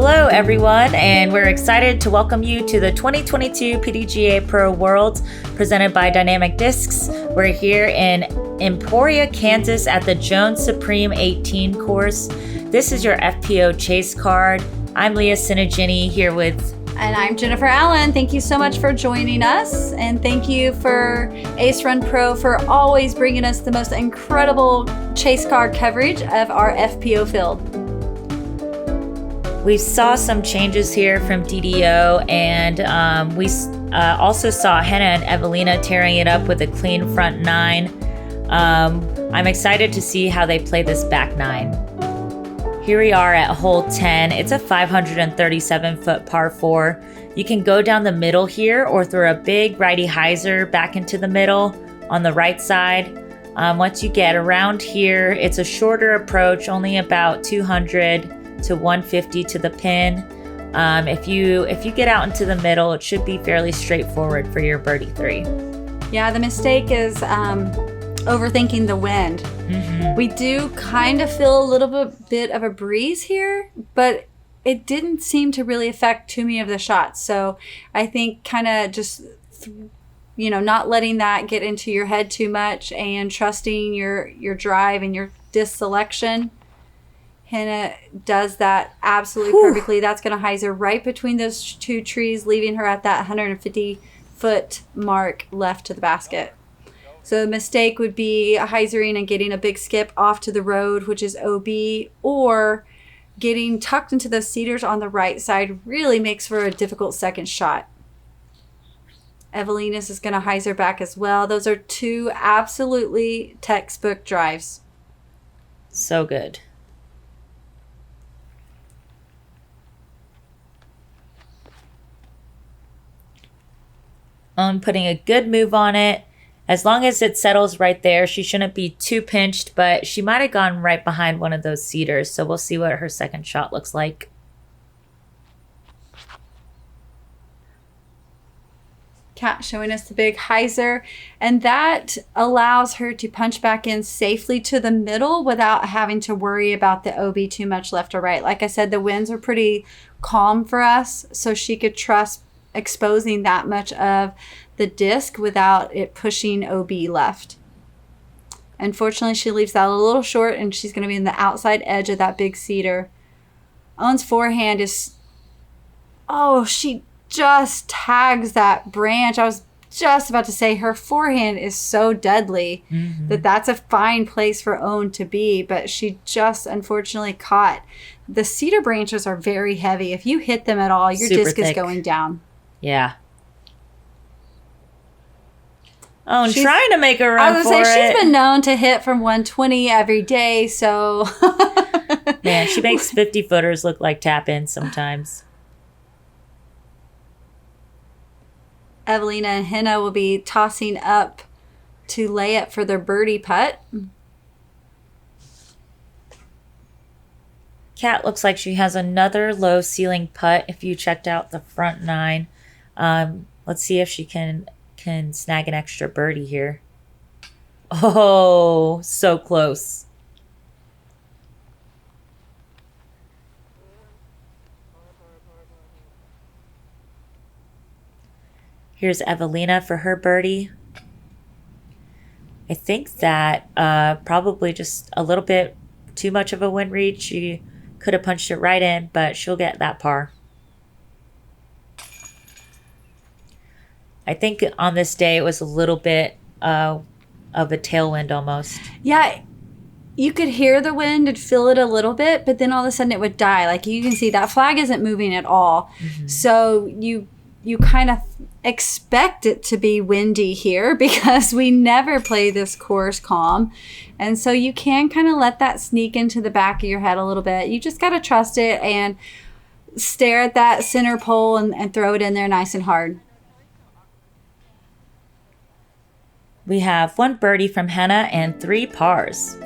Hello everyone, and we're excited to welcome you to the 2022 PDGA Pro Worlds presented by Dynamic Discs. We're here in Emporia, Kansas at the Jones Supreme 18 course. This is your FPO chase card. I'm Leah Sinagini here with... And I'm Jennifer Allen. Thank you so much for joining us. And thank you for Ace Run Pro for always bringing us the most incredible chase card coverage of our FPO field. We saw some changes here from DDO, and we also saw Hannah and Evelina tearing it up with a clean front 9. I'm excited to see how they play this back 9. Here we are at hole 10. It's a 537-foot par 4. You can go down the middle here or throw a big righty hyzer back into the middle on the right side. Once you get around here, it's a shorter approach, only about 200 to 150 to the pin. If you get out into the middle, it should be fairly straightforward for your birdie 3. Yeah, the mistake is overthinking the wind. Mm-hmm. We do kind of feel a little bit of a breeze here, but it didn't seem to really affect too many of the shots. So I think kind of just, not letting that get into your head too much and trusting your drive and your disc selection. Hannah does that absolutely perfectly. That's going to hyzer right between those two trees, leaving her at that 150-foot mark left to the basket. So the mistake would be hyzering and getting a big skip off to the road, which is OB, or getting tucked into those cedars on the right side really makes for a difficult second shot. Evelina's is going to hyzer back as well. Those are two absolutely textbook drives. So good. Putting a good move on it. As long as it settles right there, she shouldn't be too pinched, but she might have gone right behind one of those cedars, so we'll see what her second shot looks like. Kat showing us the big hyzer, and that allows her to punch back in safely to the middle without having to worry about the OB too much left or right. Like I said, the winds are pretty calm for us, so she could trust exposing that much of the disc without it pushing OB left. Unfortunately, she leaves that a little short, and she's going to be in the outside edge of that big cedar. Owen's forehand is... Oh, she just tags that branch. I was just about to say her forehand is so deadly that's a fine place for Owen to be, but she just unfortunately caught. The cedar branches are very heavy. If you hit them at all, your disc is going down. Yeah. Oh, and she's trying to make a run for it. She's been known to hit from 120 every day, so... Man, she makes 50-footers look like tap-ins sometimes. Evelina and Hannah will be tossing up to lay it for their birdie putt. Kat looks like she has another low ceiling putt if you checked out the front 9. Let's see if she can snag an extra birdie here. Oh, so close. Here's Evelina for her birdie. I think that probably just a little bit too much of a wind read. She could have punched it right in, but she'll get that par. I think on this day it was a little bit of a tailwind almost. Yeah, you could hear the wind and feel it a little bit, but then all of a sudden it would die. Like you can see that flag isn't moving at all. So you kind of expect it to be windy here because we never play this course calm. And so you can kind of let that sneak into the back of your head a little bit. You just got to trust it and stare at that center pole and throw it in there nice and hard. We have 1 birdie from Hannah and 3 pars.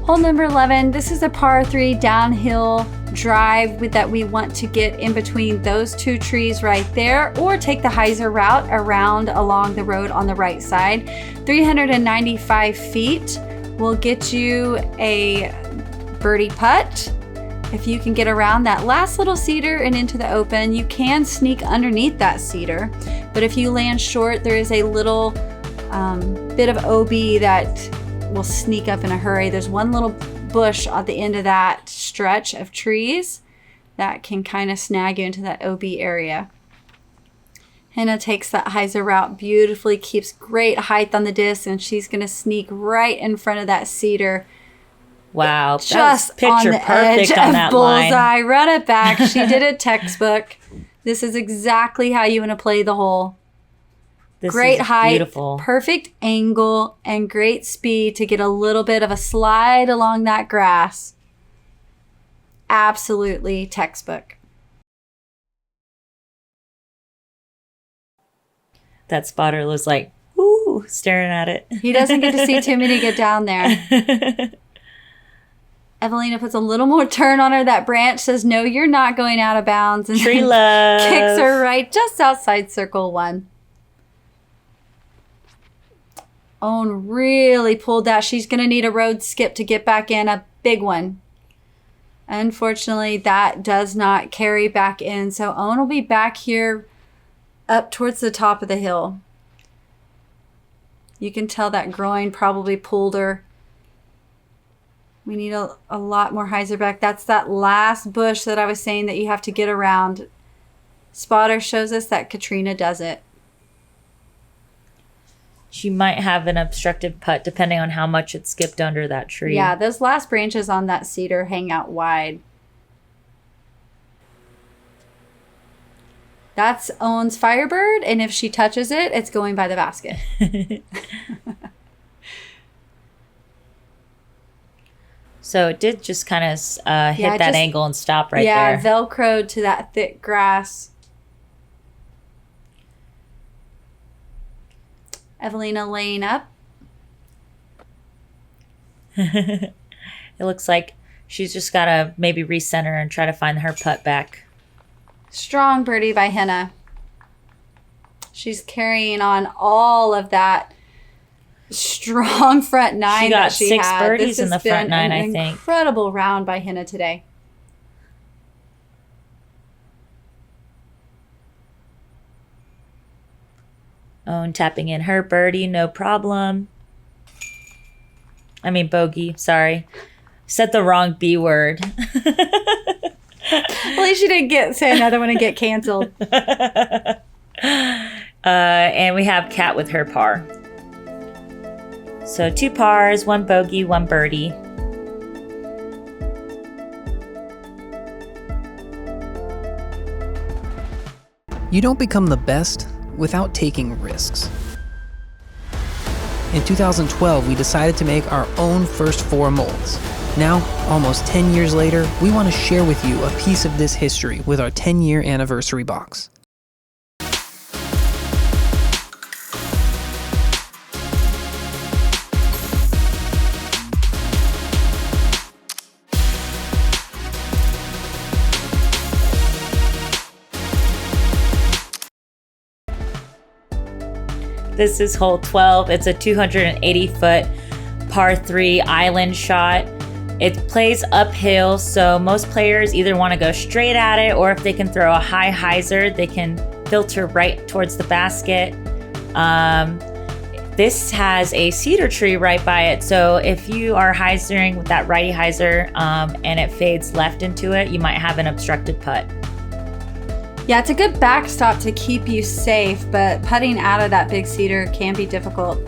Hole number 11, this is a par 3 downhill drive that we want to get in between those two trees right there, or take the hyzer route around along the road on the right side. 395 feet will get you a birdie putt. If you can get around that last little cedar and into the open, you can sneak underneath that cedar. But if you land short, there is a little bit of OB that will sneak up in a hurry. There's one little bush at the end of that stretch of trees that can kind of snag you into that OB area. Hannah takes that hyzer route beautifully, keeps great height on the disc, and she's going to sneak right in front of that cedar. Wow, just picture on the perfect edge on of that bullseye. line. Run it back. She did a textbook. This is exactly how you want to play the hole. This Great is height, beautiful. perfect angle, and great speed to get a little bit of a slide along that grass. Absolutely textbook. That spotter was like, woo, staring at it. He doesn't get to see too many get down there. Evelina puts a little more turn on her. That branch says, no, you're not going out of bounds. And Tree love. kicks her right just outside circle one. Owen really pulled that. She's going to need a road skip to get back in, a big one. Unfortunately, that does not carry back in. So Owen will be back here up towards the top of the hill. You can tell that groin probably pulled her. We need a lot more hyzer back. That's that last bush that I was saying that you have to get around. Spotter shows us that Katrina does it. She might have an obstructed putt depending on how much it skipped under that tree. Yeah, those last branches on that cedar hang out wide. That's Owen's Firebird, and if she touches it, it's going by the basket. So it did just kind of hit that angle and stop right there. Yeah, Velcroed to that thick grass. Evelina laying up. It looks like she's just got to maybe recenter and try to find her putt back. Strong birdie by Hannah. She's carrying on all of that strong front nine. She got that she 6 had. birdies in the front nine, I think. Incredible round by Hannah today. Owen tapping in her birdie, no problem. I mean bogey, sorry. Said the wrong B word. At least you didn't say another one and get canceled. And we have Kat with her par. So 2 pars, 1 bogey, 1 birdie. You don't become the best without taking risks. In 2012, we decided to make our own first 4 molds. Now, almost 10 years later, we want to share with you a piece of this history with our 10-year anniversary box. This is hole 12. It's a 280-foot par 3 island shot. It plays uphill, so most players either want to go straight at it, or if they can throw a high hyzer, they can filter right towards the basket. This has a cedar tree right by it, so if you are hyzering with that righty hyzer and it fades left into it, you might have an obstructed putt. Yeah, it's a good backstop to keep you safe, but putting out of that big cedar can be difficult.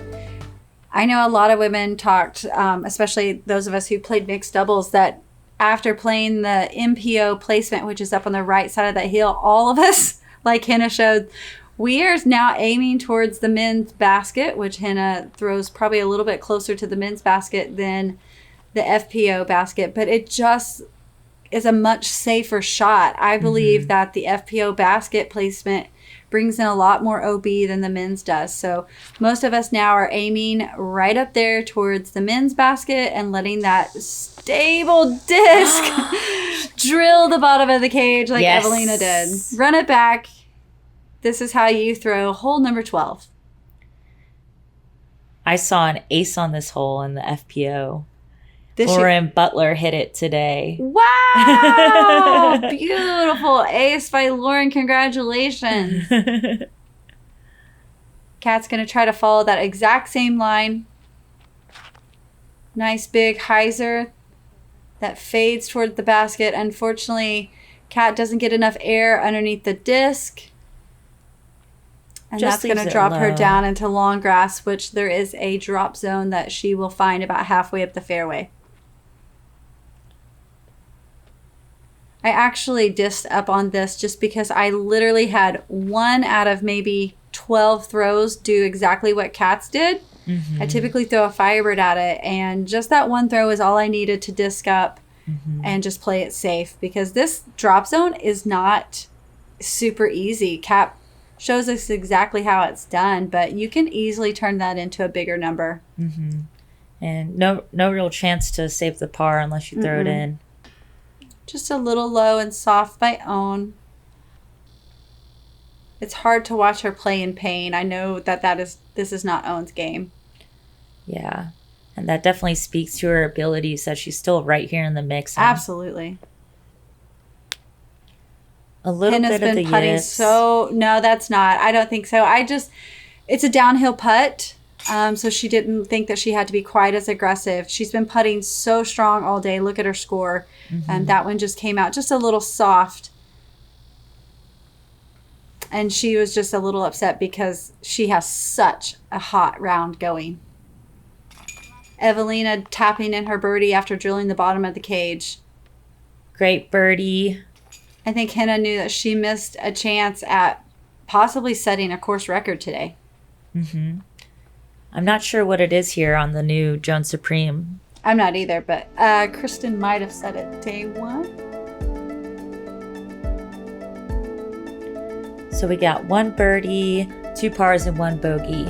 I know a lot of women talked, especially those of us who played mixed doubles, that after playing the MPO placement, which is up on the right side of that hill, all of us, like Hannah showed, we are now aiming towards the men's basket, which Hannah throws probably a little bit closer to the men's basket than the FPO basket, but it just is a much safer shot. I believe that the FPO basket placement brings in a lot more OB than the men's does. So most of us now are aiming right up there towards the men's basket and letting that stable disc drill the bottom of the cage like Yes. Evelina did. Run it back. This is how you throw hole number 12. I saw an ace on this hole in the FPO. This Lauren Butler hit it today. Wow! Beautiful ace by Lauren. Congratulations. Kat's going to try to follow that exact same line. Nice big hyzer that fades toward the basket. Unfortunately, Kat doesn't get enough air underneath the disc. And Just that's going leaves to it drop her low. down into long grass, which there is a drop zone that she will find about halfway up the fairway. I actually dissed up on this just because I literally had 1 out of maybe 12 throws do exactly what Kat's did. I typically throw a Firebird at it, and just that one throw is all I needed to disc up and just play it safe, because this drop zone is not super easy. Kat shows us exactly how it's done, but you can easily turn that into a bigger number. And no real chance to save the par unless you throw it in. Just a little low and soft by Own. It's hard to watch her play in pain. I know that this is not Owen's game. Yeah. And that definitely speaks to her abilities, that she's still right here in the mix. And Absolutely. a little Henna's bit of the been putting yips. no, that's not. I don't think so. It's a downhill putt. So she didn't think that she had to be quite as aggressive. She's been putting so strong all day. Look at her score. And that one just came out just a little soft. And she was just a little upset because she has such a hot round going. Evelina tapping in her birdie after drilling the bottom of the cage. Great birdie. I think Henna knew that she missed a chance at possibly setting a course record today. I'm not sure what it is here on the new Jones Supreme. I'm not either, but Kristen might have said it day one. So we got 1 birdie, 2 pars, and 1 bogey.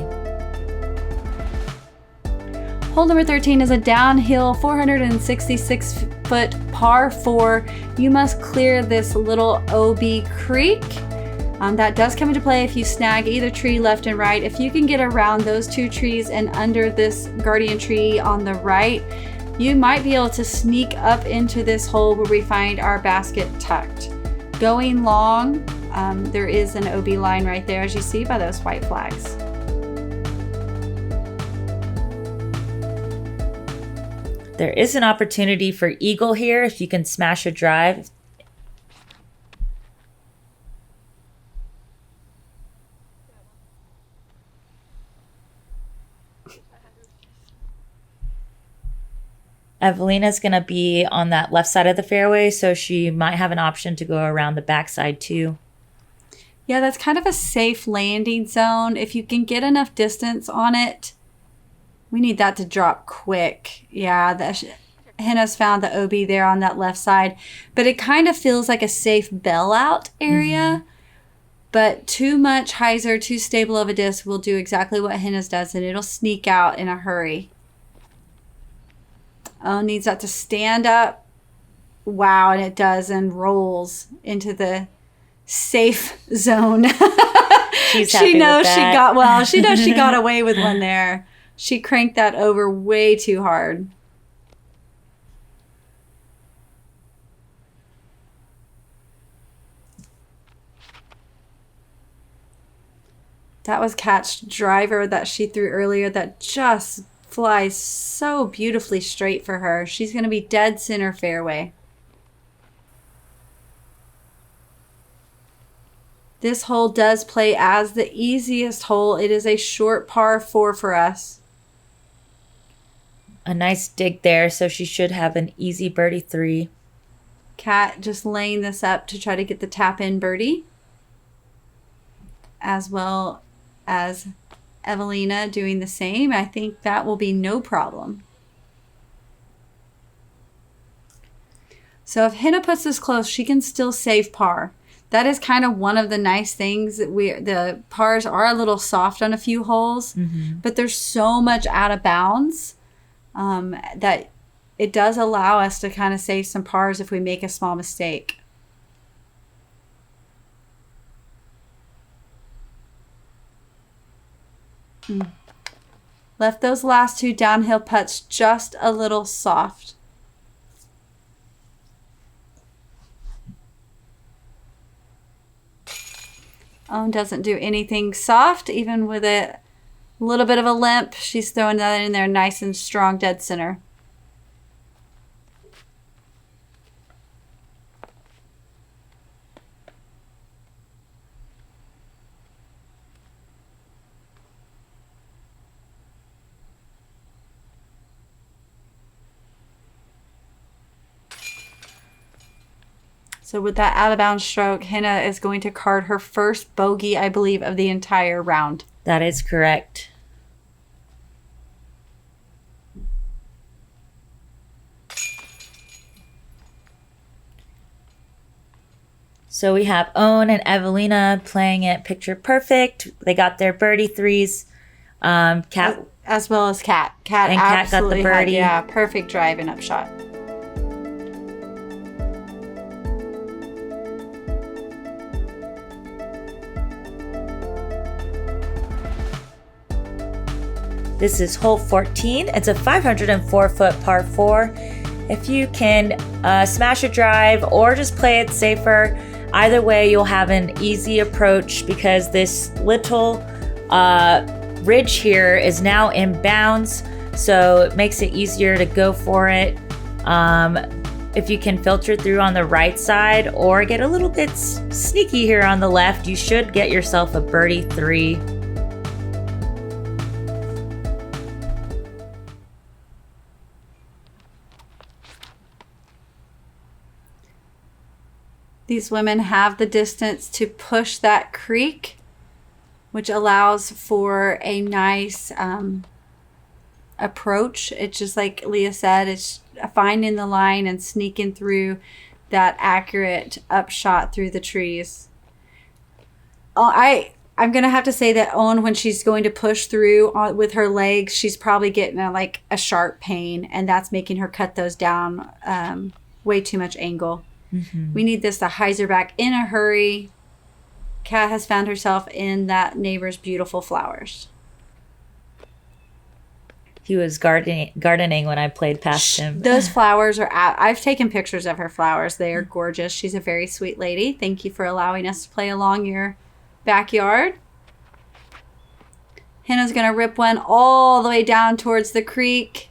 Hole number 13 is a downhill 466-foot par 4. You must clear this little OB creek. That does come into play if you snag either tree left and right. If you can get around those 2 trees and under this guardian tree on the right, you might be able to sneak up into this hole where we find our basket tucked. Going long, there is an OB line right there, as you see by those white flags. There is an opportunity for eagle here if you can smash a drive. Evelina's going to be on that left side of the fairway, so she might have an option to go around the backside too. Yeah, that's kind of a safe landing zone. If you can get enough distance on it, we need that to drop quick. Yeah, Henna's found the OB there on that left side, but it kind of feels like a safe bailout area. But too much hyzer, too stable of a disc will do exactly what Henna's does, and it'll sneak out in a hurry. Oh, needs that to stand up. Wow, and it does, and rolls into the safe zone. She's She happy knows with she that. she knows she got away with one there. She cranked that over way too hard. That was Kat's driver that she threw earlier that just flies so beautifully straight for her. She's going to be dead center fairway. This hole does play as the easiest hole. It is a short par 4 for us. A nice dig there, so she should have an easy birdie 3. Kat just laying this up to try to get the tap in birdie, as well as Evelina doing the same. I think that will be no problem. So if Henna puts this close, she can still save par. That is kind of one of the nice things that the pars are a little soft on a few holes, but there's so much out of bounds that it does allow us to kind of save some pars if we make a small mistake. Left those last two downhill putts just a little soft. Owen doesn't do anything soft, even with a little bit of a limp. She's throwing that in there nice and strong, dead center. So with that out of bounds stroke, Hannah is going to card her first bogey, I believe, of the entire round. That is correct. So we have Owen and Evelina playing it picture perfect. They got their birdie threes. Kat, as well as Kat. Kat got the birdie. Perfect drive and upshot. This is hole 14. It's a 504-foot par 4. If you can smash a drive or just play it safer, either way you'll have an easy approach because this little ridge here is now in bounds, so it makes it easier to go for it. If you can filter through on the right side or get a little bit sneaky here on the left, you should get yourself a birdie 3. These women have the distance to push that creek, which allows for a nice approach. It's just like Leah said, it's finding the line and sneaking through that accurate upshot through the trees. I'm going to have to say that Owen, when she's going to push through with her legs, she's probably getting a sharp pain, and that's making her cut those down way too much angle. Mm-hmm. We need this to hyzer back in a hurry. Kat has found herself in that neighbor's beautiful flowers. He was gardening when I played past him. Those flowers are out. I've taken pictures of her flowers. They are gorgeous. She's a very sweet lady. Thank you for allowing us to play along your backyard. Hannah's going to rip one all the way down towards the creek.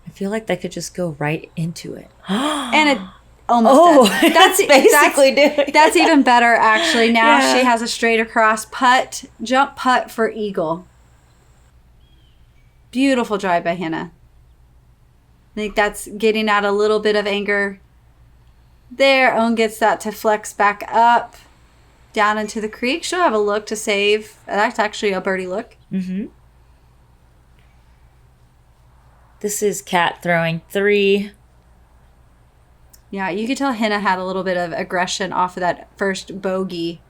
I feel like that could just go right into it. And it almost does. That's basically doing That's even better, actually. Now she has a straight across jump putt for eagle. Beautiful drive by Hannah. I think that's getting out a little bit of anger. There, Owen gets that to flex back up, down into the creek. She'll have a look to save. That's actually a birdie look. Mm-hmm. This is Kat throwing 3. Yeah, you could tell Hannah had a little bit of aggression off of that first bogey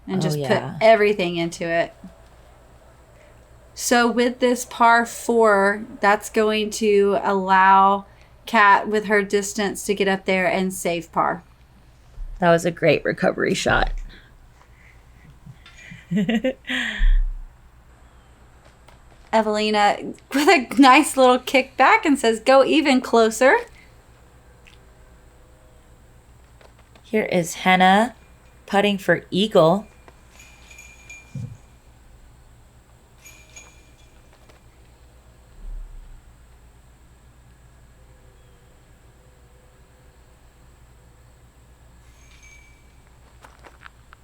and just put everything into it. So with this par 4, that's going to allow Kat, with her distance, to get up there and save par. That was a great recovery shot. Evelina with a nice little kick back and says, go even closer. Here is Hannah putting for eagle.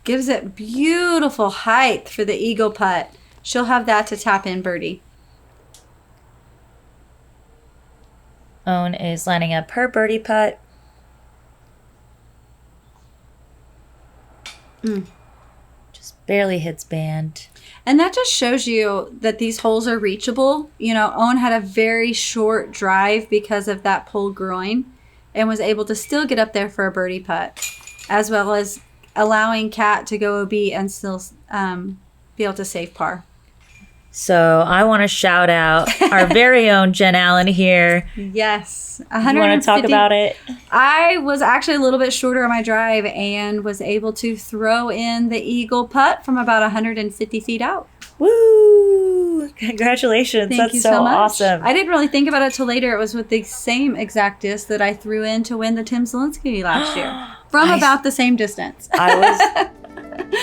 Gives it beautiful height for the eagle putt. She'll have that to tap in birdie. Owen is lining up her birdie putt. Just barely hits band. And that just shows you that these holes are reachable. You know, Owen had a very short drive because of that pulled groin and was able to still get up there for a birdie putt, as well as allowing Kat to go OB and still be able to save par. So I want to shout out our very own C.Allen here. Yes. You want to talk about it? I was actually a little bit shorter on my drive and was able to throw in the eagle putt from about 150 feet out. Woo! Congratulations. Thank you That's so much. awesome. I didn't really think about it till later. It was with the same exact disc that I threw in to win the Tim Zielinski last year. From about the same distance.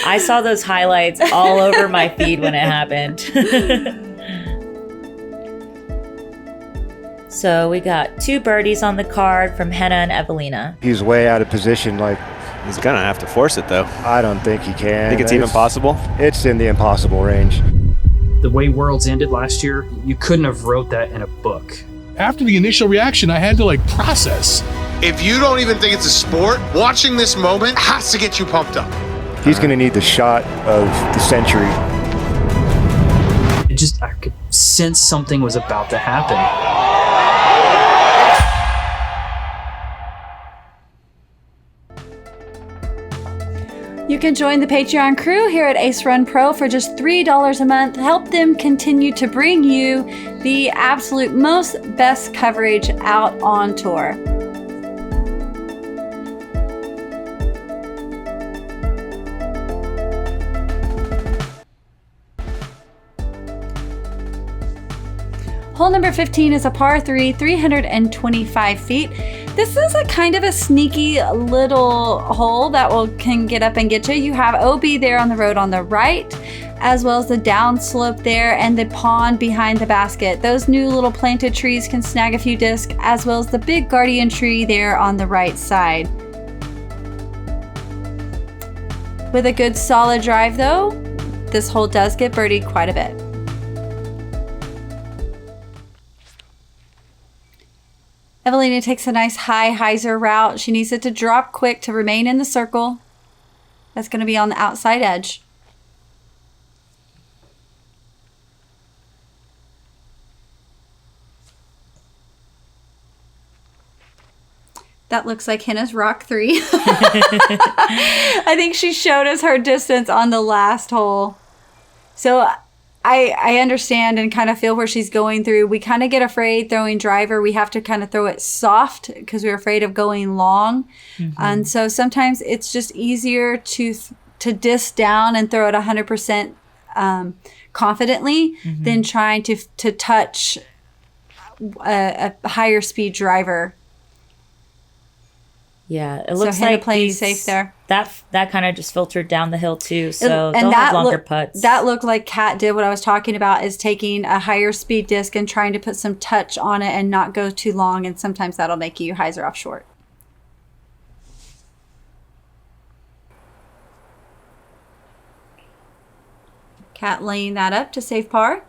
I saw those highlights all over my feed when it happened. So we got 2 birdies on the card from Henna and Evelina. He's way out of position. Like, He's gonna have to force it though. I don't think he can. Think it's even possible? It's in the impossible range. The way Worlds ended last year, you couldn't have wrote that in a book. After the initial reaction, I had to process. If you don't even think it's a sport, watching this moment has to get you pumped up. He's going to need the shot of the century. I could sense something was about to happen. You can join the Patreon crew here at Ace Run Pro for just $3 a month. Help them continue to bring you the absolute most best coverage out on tour. Hole number 15 is a par 3, 325 feet. This is a kind of a sneaky little hole that can get up and get you. You have OB there on the road on the right, as well as the downslope there and the pond behind the basket. Those new little planted trees can snag a few discs, as well as the big guardian tree there on the right side. With a good solid drive though, this hole does get birdied quite a bit. Evelina takes a nice high hyzer route. She needs it to drop quick to remain in the circle. That's going to be on the outside edge. That looks like Henna's Rock 3. I think she showed us her distance on the last hole. So I understand and kind of feel where she's going through. We kind of get afraid throwing driver. We have to kind of throw it soft because we're afraid of going long. Mm-hmm. And so sometimes it's just easier to disc down and throw it 100% confidently than trying to touch a higher speed driver. Yeah, it looks like playing safe there. That kind of just filtered down the hill too, so they'll have longer putts. That looked like Kat did what I was talking about, is taking a higher speed disc and trying to put some touch on it and not go too long, and sometimes that'll make you hyzer off short. Kat laying that up to save par.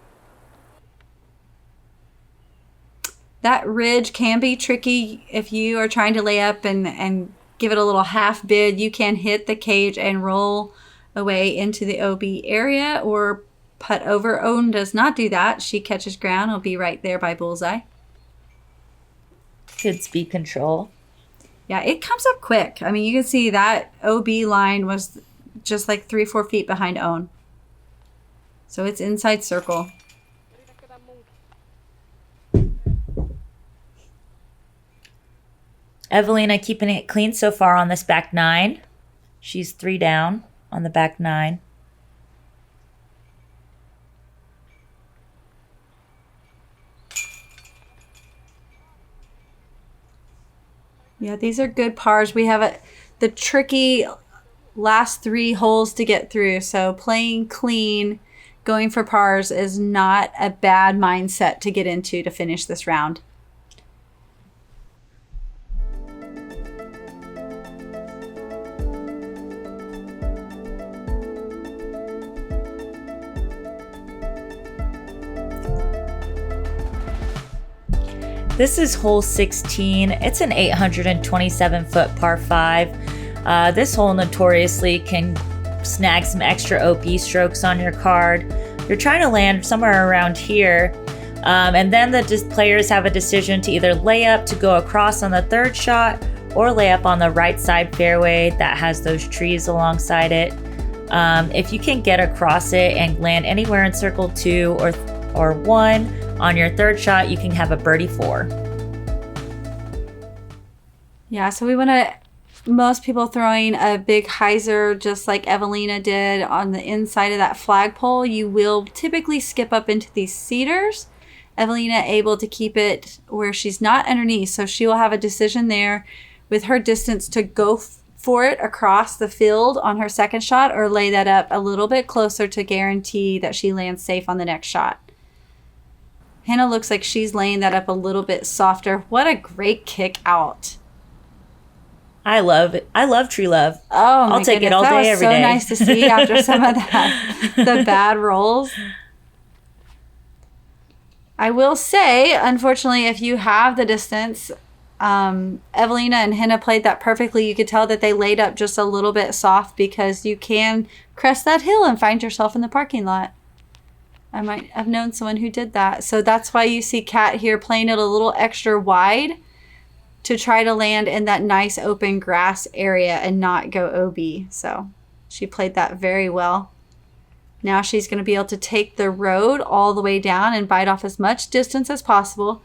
That ridge can be tricky if you are trying to lay up and give it a little half bid. You can hit the cage and roll away into the OB area or putt over. Owen does not do that. She catches ground. It'll be right there by bullseye. Good speed control. Yeah, it comes up quick. I mean, you can see that OB line was just like 3-4 feet behind Owen. So it's inside circle. Evelina keeping it clean so far on this back 9. She's 3 down on the back 9. Yeah, these are good pars. We have the tricky last 3 holes to get through. So playing clean, going for pars is not a bad mindset to get into to finish this round. This is hole 16. It's an 827-foot par 5. This hole notoriously can snag some extra OP strokes on your card. You're trying to land somewhere around here, and then the players have a decision to either lay up to go across on the 3rd shot or lay up on the right side fairway that has those trees alongside it. If you can get across it and land anywhere in circle 2 or 1 on your third shot, you can have a birdie 4. Yeah, so we want to, most people throwing a big hyzer just like Evelina did on the inside of that flagpole, you will typically skip up into these cedars. Evelina able to keep it where she's not underneath, so she will have a decision there with her distance to go for it across the field on her second shot, or lay that up a little bit closer to guarantee that she lands safe on the next shot. Hannah looks like she's laying that up a little bit softer. What a great kick out. I love it. I love Tree Love. Oh, my I'll take goodness. it all day, every day. That was so nice to see after some of the bad rolls. I will say, unfortunately, if you have the distance, Evelina and Hannah played that perfectly. You could tell that they laid up just a little bit soft, because you can crest that hill and find yourself in the parking lot. I might have known someone who did that. So that's why you see Kat here playing it a little extra wide to try to land in that nice open grass area and not go OB. So she played that very well. Now she's going to be able to take the road all the way down and bite off as much distance as possible.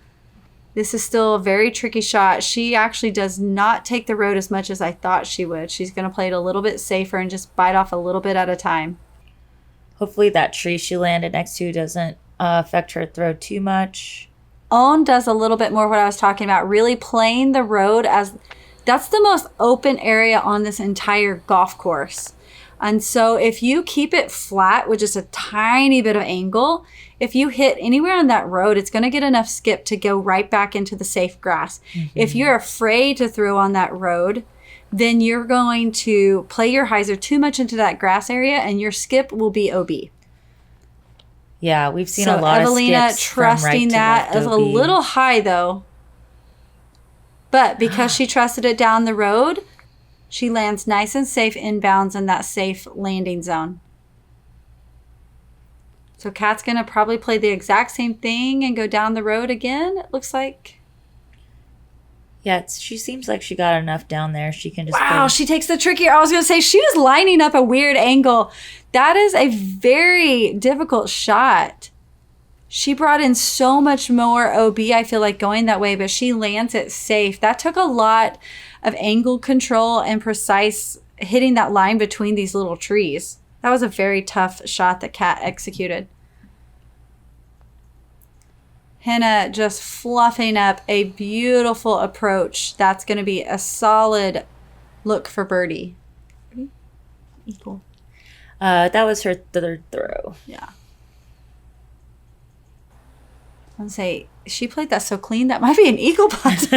This is still a very tricky shot. She actually does not take the road as much as I thought she would. She's going to play it a little bit safer and just bite off a little bit at a time. Hopefully that tree she landed next to doesn't affect her throw too much. Own does a little bit more what I was talking about, really playing the road as that's the most open area on this entire golf course. And so if you keep it flat with just a tiny bit of angle, if you hit anywhere on that road, it's going to get enough skip to go right back into the safe grass. Mm-hmm. If you're afraid to throw on that road, then you're going to play your hyzer too much into that grass area and your skip will be OB. Yeah, we've seen a lot Evelina of skips trusting from right that to is left a OB. little high though. But because she trusted it down the road, she lands nice and safe inbounds in that safe landing zone. So Kat's going to probably play the exact same thing and go down the road again, it looks like. Yeah, she seems like she got enough down there. She can just Wow, she takes the trickier. I was going to say, she was lining up a weird angle. That is a very difficult shot. She brought in so much more OB, I feel like, going that way, but she lands it safe. That took a lot of angle control and precise hitting that line between these little trees. That was a very tough shot that Kat executed. Hannah just fluffing up a beautiful approach. That's going to be a solid look for birdie. Equal. That was her third throw. Yeah. I'm going to say, she played that so clean, that might be an eagle putt.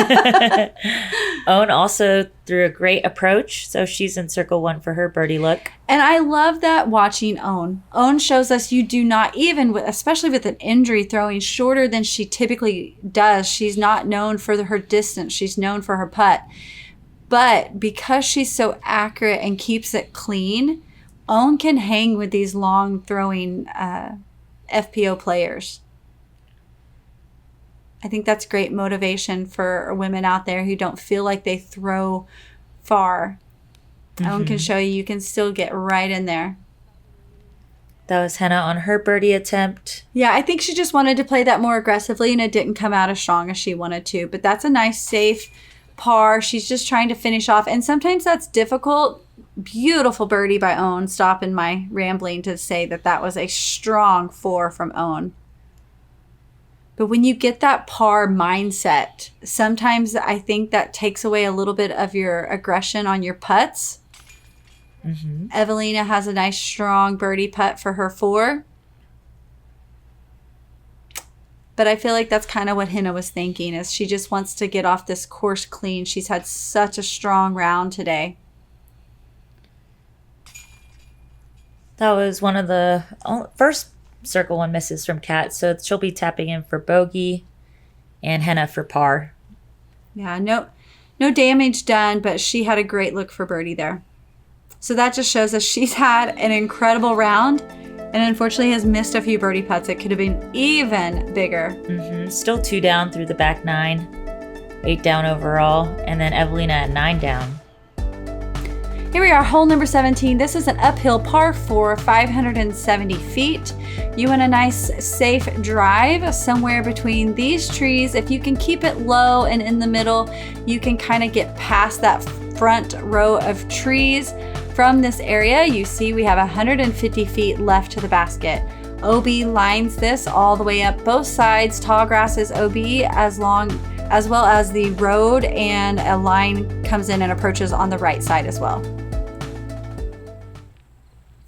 Own also threw a great approach, so she's in circle 1 for her birdie look. And I love that watching Own. Own shows us you do not, even especially with an injury, throwing shorter than she typically does. She's not known for her distance. She's known for her putt. But because she's so accurate and keeps it clean, Own can hang with these long throwing FPO players. I think that's great motivation for women out there who don't feel like they throw far. Mm-hmm. Owen can show you can still get right in there. That was Hannah on her birdie attempt. Yeah, I think she just wanted to play that more aggressively, and it didn't come out as strong as she wanted to. But that's a nice, safe par. She's just trying to finish off. And sometimes that's difficult. Beautiful birdie by Owen. Stopping my rambling to say that that was a strong 4 from Owen. But when you get that par mindset, sometimes I think that takes away a little bit of your aggression on your putts. Mm-hmm. Evelina has a nice, strong birdie putt for her 4. But I feel like that's kind of what Hannah was thinking, is she just wants to get off this course clean. She's had such a strong round today. That was one of the first circle 1 misses from Kat, so she'll be tapping in for bogey, and Hannah for par. Yeah, no damage done, but she had a great look for birdie there. So that just shows us she's had an incredible round, and unfortunately has missed a few birdie putts. It could have been even bigger. Mm-hmm. Still 2 down through the back 9, 8 down overall, and then Evelina at 9 down. Here we are, hole number 17. This is an uphill par 4, 570 feet. You want a nice, safe drive somewhere between these trees. If you can keep it low and in the middle, you can kind of get past that front row of trees. From this area, you see we have 150 feet left to the basket. OB lines this all the way up both sides. Tall grass is OB as well as the road, and a line comes in and approaches on the right side as well.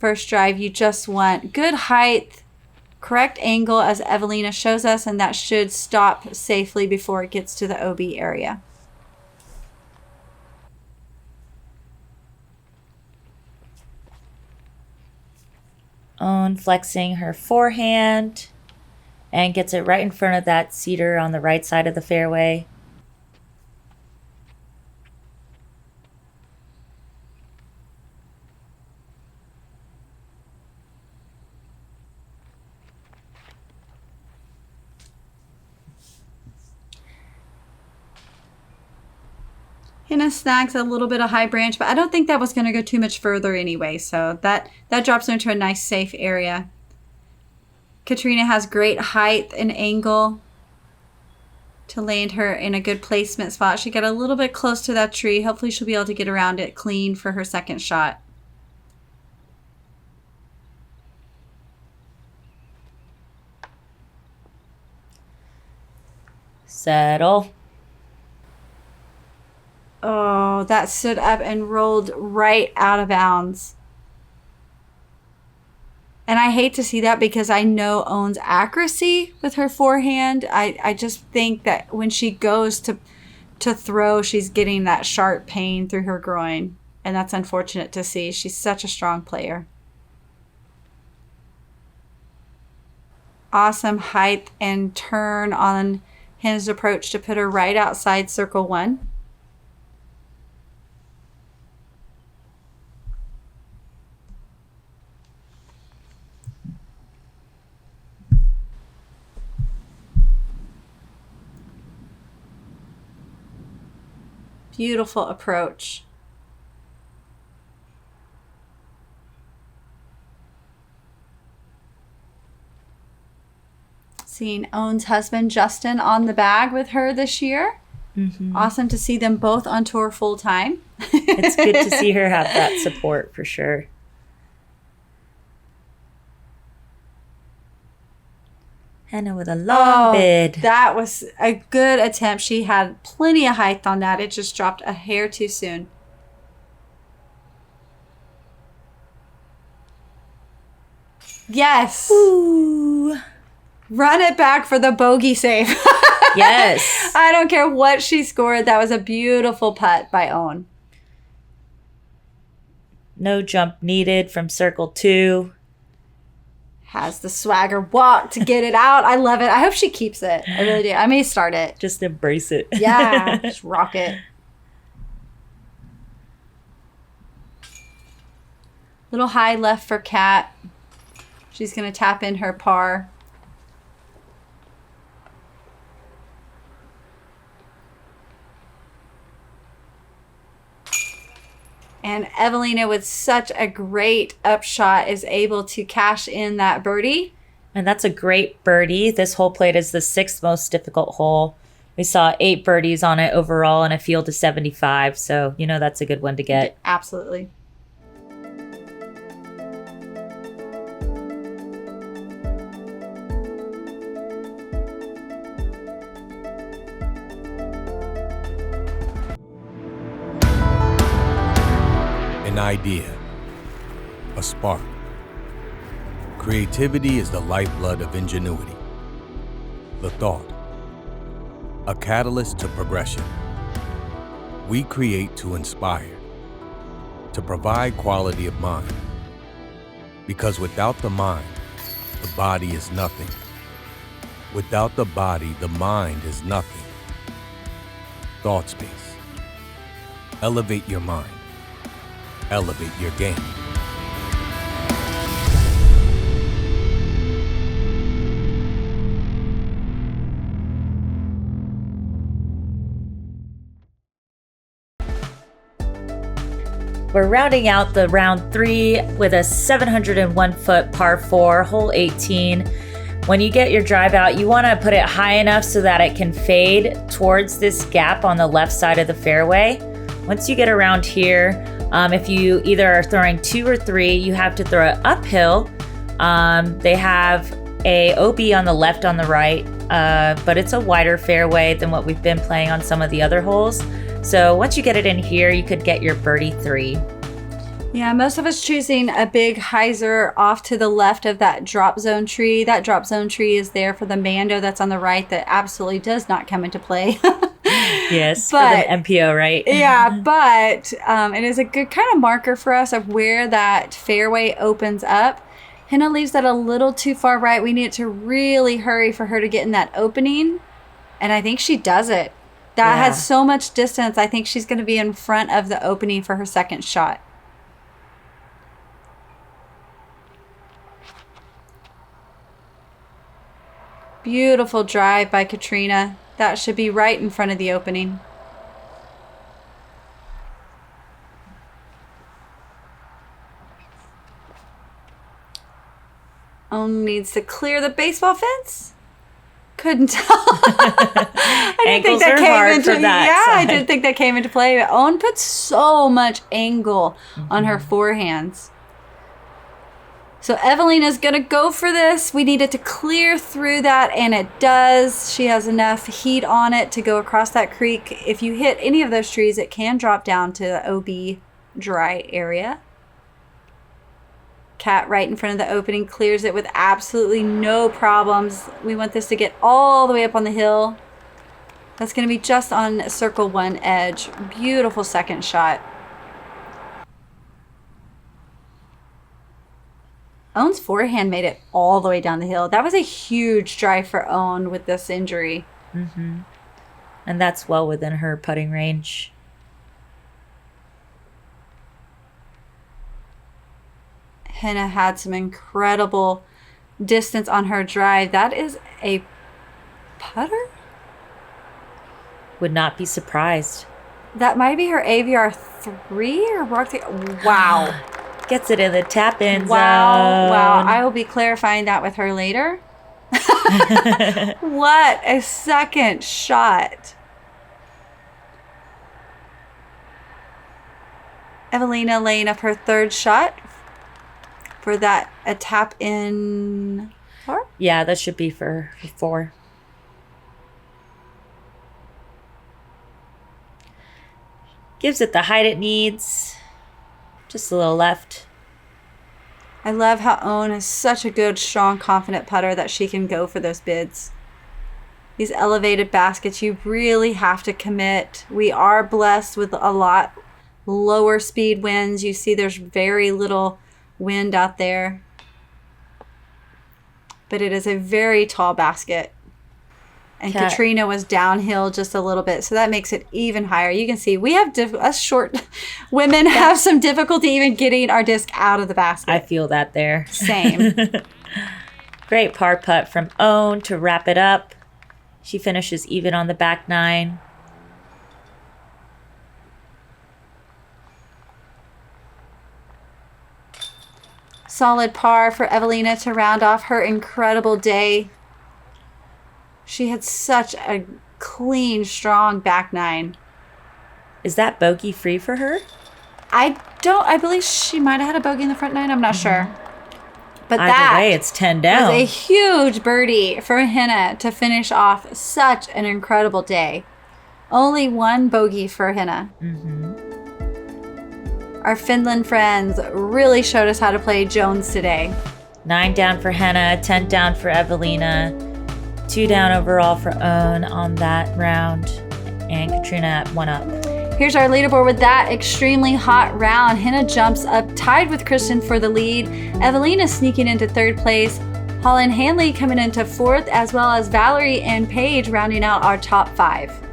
First drive, you just want good height, correct angle as Evelina shows us, and that should stop safely before it gets to the OB area. On flexing her forehand and gets it right in front of that cedar on the right side of the fairway. Hannah snags a little bit of high branch, but I don't think that was going to go too much further anyway, so that drops her into a nice safe area. Katrina has great height and angle to land her in a good placement spot. She got a little bit close to that tree. Hopefully she'll be able to get around it clean for her second shot. Settle. Oh, that stood up and rolled right out of bounds. And I hate to see that because I know Owen's accuracy with her forehand. I just think that when she goes to throw, she's getting that sharp pain through her groin. And that's unfortunate to see. She's such a strong player. Awesome height and turn on Hannah's approach to put her right outside circle 1. Beautiful approach. Seeing Owen's husband, Justin, on the bag with her this year. Mm-hmm. Awesome to see them both on tour full time. It's good to see her have that support for sure. Hannah with a long bid. That was a good attempt. She had plenty of height on that. It just dropped a hair too soon. Yes. Ooh. Run it back for the bogey save. Yes. I don't care what she scored. That was a beautiful putt by Owen. No jump needed from circle 2. Has the swagger walk to get it out. I love it. I hope she keeps it. I really do. I may start it. Just embrace it. Yeah, just rock it. Little high left for Kat. She's going to tap in her par. And Evelina, with such a great upshot, is able to cash in that birdie. And that's a great birdie. This hole played is the 6th most difficult hole. We saw 8 birdies on it overall in a field of 75. So, you know, that's a good one to get. Absolutely. An idea, a spark. Creativity is the lifeblood of ingenuity. The thought, a catalyst to progression. We create to inspire, to provide quality of mind. Because without the mind, the body is nothing. Without the body, the mind is nothing. Thought space. Elevate your mind. Elevate your game. We're rounding out the round 3 with a 701-foot par 4, hole 18. When you get your drive out, you want to put it high enough so that it can fade towards this gap on the left side of the fairway. Once you get around here, if you either are throwing 2 or 3, you have to throw it uphill. They have a OB on the left, on the right, but it's a wider fairway than what we've been playing on some of the other holes. So once you get it in here, you could get your birdie 3. Yeah, most of us choosing a big hyzer off to the left of that drop zone tree. That drop zone tree is there for the Mando that's on the right that absolutely does not come into play. Yes, but, for the MPO, right? Yeah, but it is a good kind of marker for us of where that fairway opens up. Henna leaves that a little too far right. We need to really hurry for her to get in that opening. And I think she does it. That has so much distance. I think she's going to be in front of the opening for her second shot. Beautiful drive by Katrina. That should be right in front of the opening. Only needs to clear the baseball fence. Couldn't tell. I didn't think that came into I didn't think that came into play. But Owen puts so much angle on her forehands. So Evelina's going to go for this. We need it to clear through that, and it does. She has enough heat on it to go across that creek. If you hit any of those trees, it can drop down to the OB dry area. Cat right in front of the opening clears it with absolutely no problems. We want this to get all the way up on the hill. That's going to be just on circle 1 edge. Beautiful second shot. Owen's forehand made it all the way down the hill. That was a huge drive for Owen with this injury. Mm-hmm. And that's well within her putting range. Henna had some incredible distance on her drive. That is a putter? Would not be surprised. That might be her AVR 3 or rock 3. Wow. Gets it in the tap-in zone. Wow. I will be clarifying that with her later. What a second shot. Evelina laying up her third shot for that a tap in 4? Yeah, that should be for 4. Gives it the height it needs. Just a little left. I love how Owen is such a good, strong, confident putter that she can go for those bids. These elevated baskets, you really have to commit. We are blessed with a lot lower speed winds. You see there's very little wind out there. But it is a very tall basket. And Katrina was downhill just a little bit, so that makes it even higher. You can see we have us short women have some difficulty even getting our disc out of the basket. I feel that there. Same. Great par putt from Owen to wrap it up. She finishes even on the back 9. Solid par for Evelina to round off her incredible day. She had such a clean, strong back 9. Is that bogey free for her? I believe she might have had a bogey in the front 9. I'm not sure. But either way, it's 10 down. Was a huge birdie for Henna to finish off such an incredible day. Only 1 bogey for Henna. Our Finland friends really showed us how to play Jones today. 9 down for Henna, 10 down for Evelina. 2 down overall for Owen on that round, and Katrina at 1 up. Here's our leaderboard with that extremely hot round. Henna jumps up tied with Kristen for the lead. Evelina sneaking into 3rd place. Holland Hanley coming into 4th, as well as Valerie and Paige rounding out our top 5.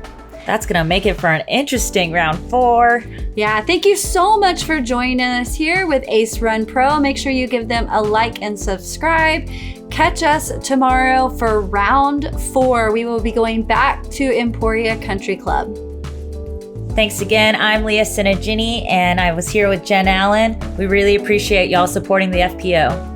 That's going to make it for an interesting round 4. Yeah, thank you so much for joining us here with Ace Run Pro. Make sure you give them a like and subscribe. Catch us tomorrow for round 4. We will be going back to Emporia Country Club. Thanks again. I'm Leah Sinagini, and I was here with Jen Allen. We really appreciate y'all supporting the FPO.